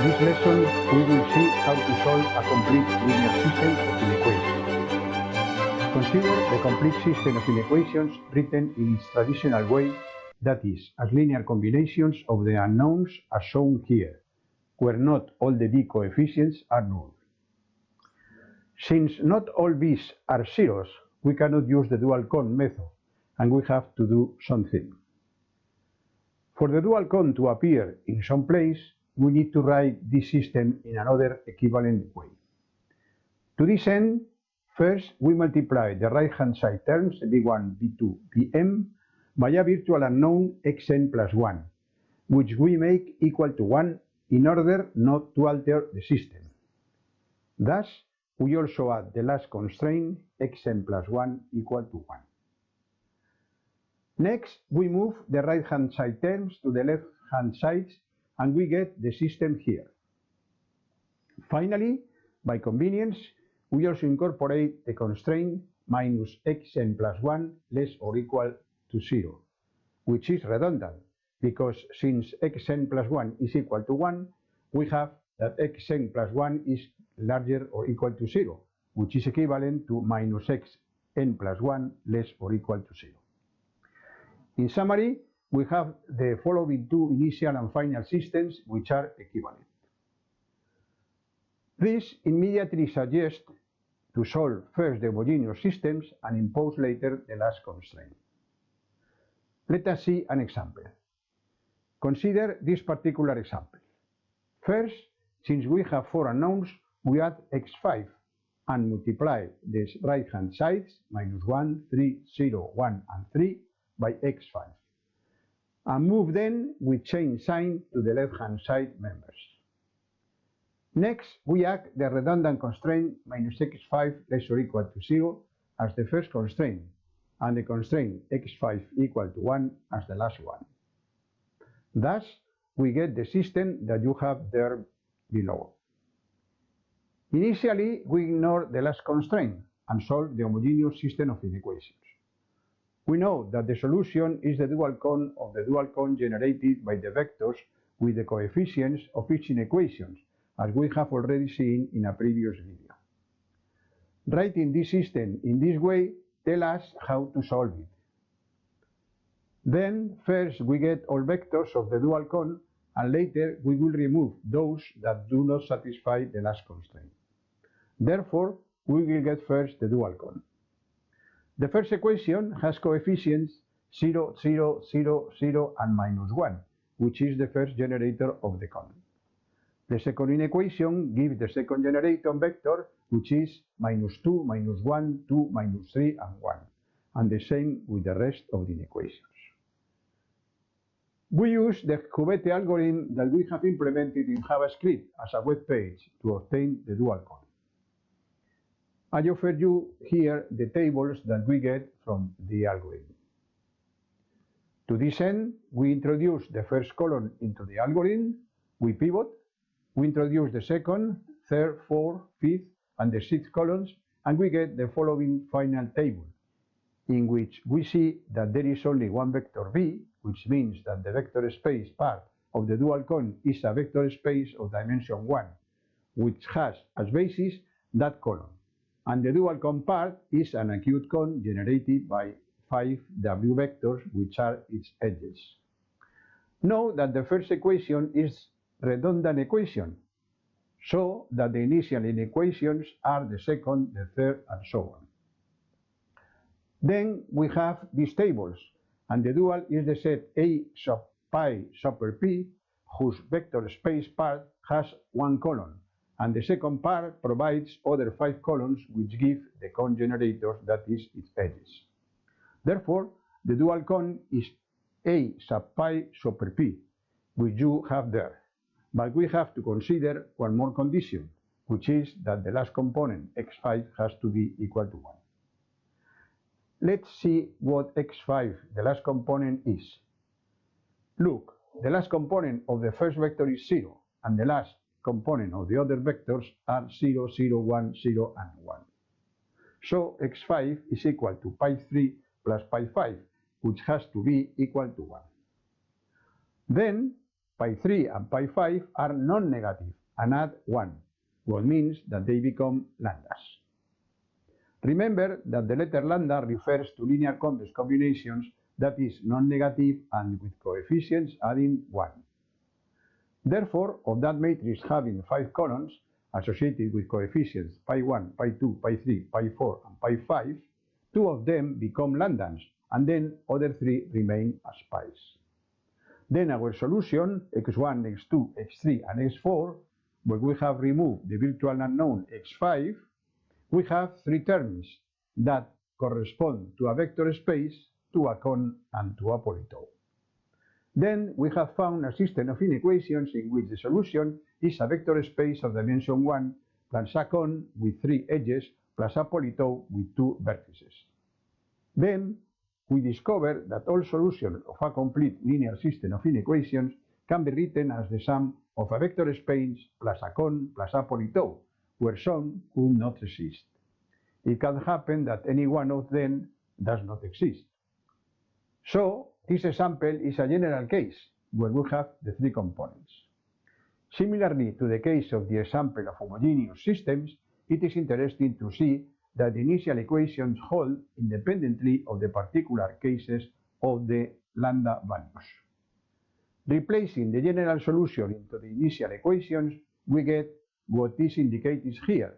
this lesson, we will see how to solve a complete linear system of inequations. Consider the complete system of inequations written in its traditional way, that is, as linear combinations of the unknowns as shown here, where not all the b coefficients are null. Since not all b's are zeros, we cannot use the dual con method, and we have to do something. For the dual con to appear in some place, we need to write this system in another equivalent way. To this end, first we multiply the right-hand side terms b1, b2, bm by a virtual unknown xn plus 1, which we make equal to 1 in order not to alter the system. Thus, we also add the last constraint xn plus 1 equal to 1. Next, we move the right-hand side terms to the left-hand sides and we get the system here. Finally, by convenience, we also incorporate the constraint minus xn plus 1 less or equal to 0, which is redundant, because since xn plus 1 is equal to 1, we have that xn plus 1 is larger or equal to 0, which is equivalent to minus xn plus 1 less or equal to 0. In summary, we have the following two initial and final systems which are equivalent. This immediately suggests to solve first the homogeneous systems and impose later the last constraint. Let us see an example. Consider this particular example. First, since we have four unknowns, we add x5 and multiply the right-hand sides, minus 1, 3, 0, 1, and 3, by x5. And move then with change sign to the left-hand side members. Next, we add the redundant constraint minus x5 less or equal to 0 as the first constraint, and the constraint x5 equal to 1 as the last one. Thus, we get the system that you have there below. Initially, we ignore the last constraint and solve the homogeneous system of inequations. We know that the solution is the dual con of the dual con generated by the vectors with the coefficients of each inequation, as we have already seen in a previous video. Writing this system in this way tells us how to solve it. Then, first we get all vectors of the dual con, and later we will remove those that do not satisfy the last constraint. Therefore, we will get first the dual con. The first equation has coefficients 0, 0, 0, 0, and minus 1, which is the first generator of the con. The second inequation gives the second generator vector, which is minus 2, minus 1, 2, minus 3, and 1, and the same with the rest of the inequations. We use the Kubete algorithm that we have implemented in JavaScript as a web page to obtain the dual con. I offer you here the tables that we get from the algorithm. To this end, we introduce the first column into the algorithm, we pivot, we introduce the second, third, fourth, fifth, and the sixth columns, and we get the following final table, in which we see that there is only one vector b, which means that the vector space part of the dual con is a vector space of dimension 1, which has as basis that column. And the dual con part is an acute con generated by 5 w vectors, which are its edges. Note that the first equation is redundant equation, so that the initial inequations are the second, the third, and so on. Then we have these tables, and the dual is the set A sub pi super p, whose vector space part has one column, and the second part provides other 5 columns which give the con generator, that is its edges. Therefore, the dual con is A sub pi super p, which you have there. But we have to consider one more condition, which is that the last component, x5, has to be equal to 1. Let's see what x5, the last component, is. Look, the last component of the first vector is 0, and the last component of the other vectors are 0, 0, 1, 0, and 1. So x5 is equal to pi 3 plus pi 5, which has to be equal to 1. Then pi 3 and pi 5 are non-negative and add 1, what means that they become lambdas. Remember that the letter lambda refers to linear complex combinations that is non-negative and with coefficients adding 1. Therefore, of that matrix having 5 columns associated with coefficients pi 1, pi 2, pi 3, pi 4, and pi 5, 2 of them become lambdas, and then other 3 remain as pi's. Then our solution, x1, x2, x3, and x4, where we have removed the virtual unknown x5, we have 3 terms that correspond to a vector space, to a cone, and to a polytope. Then we have found a system of inequations in which the solution is a vector space of dimension 1 plus a cone with 3 edges plus a polytope with 2 vertices. Then we discover that all solutions of a complete linear system of inequations can be written as the sum of a vector space plus a cone plus a polytope, where some could not exist. It can happen that any one of them does not exist. So this example is a general case where we have the 3 components. Similarly to the case of the example of homogeneous systems, it is interesting to see that the initial equations hold independently of the particular cases of the lambda values. Replacing the general solution into the initial equations, we get what is indicated here,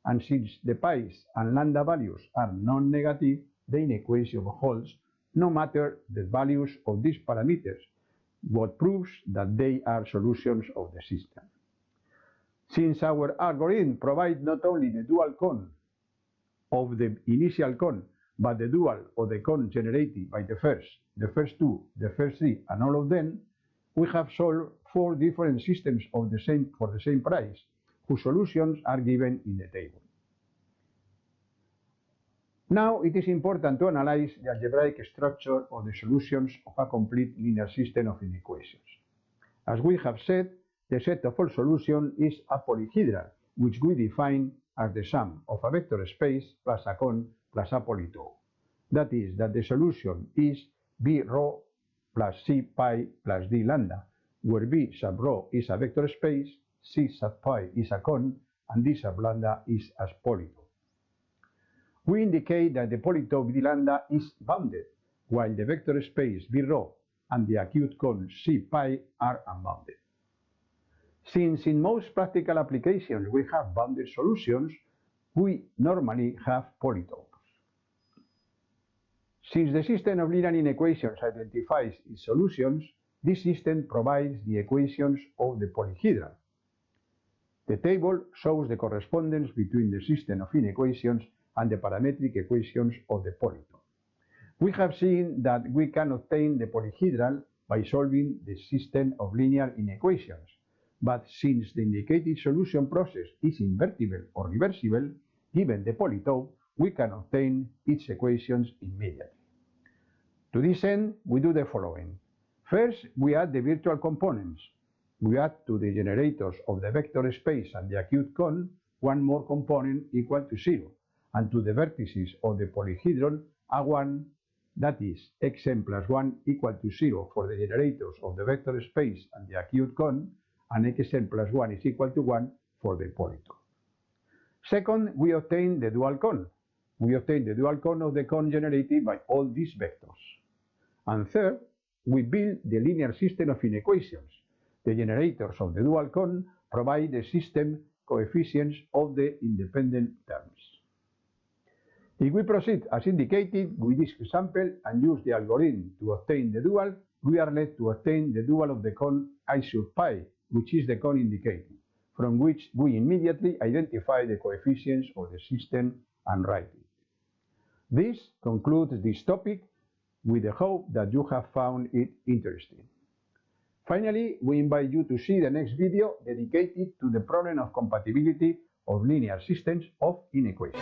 and since the pi's and lambda values are non-negative, the inequation holds no matter the values of these parameters, what proves that they are solutions of the system. Since our algorithm provides not only the dual cone of the initial cone, but the dual of the cone generated by the first 2, the first 3, and all of them, we have solved 4 different systems for the same price, whose solutions are given in the table. Now it is important to analyze the algebraic structure of the solutions of a complete linear system of inequations. As we have said, the set of all solutions is a polyhedral, which we define as the sum of a vector space plus a cone plus a polytope. That is, that the solution is b rho plus c pi plus d lambda, where b sub rho is a vector space, c sub pi is a cone, and d sub lambda is a polytope. We indicate that the polytope d lambda is bounded, while the vector space b rho and the acute cone c pi are unbounded. Since in most practical applications we have bounded solutions, we normally have polytopes. Since the system of linear inequations identifies its solutions, this system provides the equations of the polyhedral. The table shows the correspondence between the system of inequations and the parametric equations of the polytope. We have seen that we can obtain the polyhedral by solving the system of linear inequations, but since the indicated solution process is invertible or reversible, given the polytope, we can obtain its equations immediately. To this end, we do the following. First, we add the virtual components. We add to the generators of the vector space and the acute cone one more component equal to 0, and to the vertices of the polyhedron a 1, that is, xn plus 1 equal to 0 for the generators of the vector space and the acute cone, and xn plus 1 is equal to 1 for the polytope. Second, we obtain the dual cone. We obtain the dual cone of the cone generated by all these vectors. And third, we build the linear system of inequations. The generators of the dual cone provide the system coefficients of the independent terms. If we proceed as indicated with this example and use the algorithm to obtain the dual, we are led to obtain the dual of the cone I sub pi, which is the cone indicated, from which we immediately identify the coefficients of the system and write it. This concludes this topic with the hope that you have found it interesting. Finally, we invite you to see the next video dedicated to the problem of compatibility of linear systems of inequations.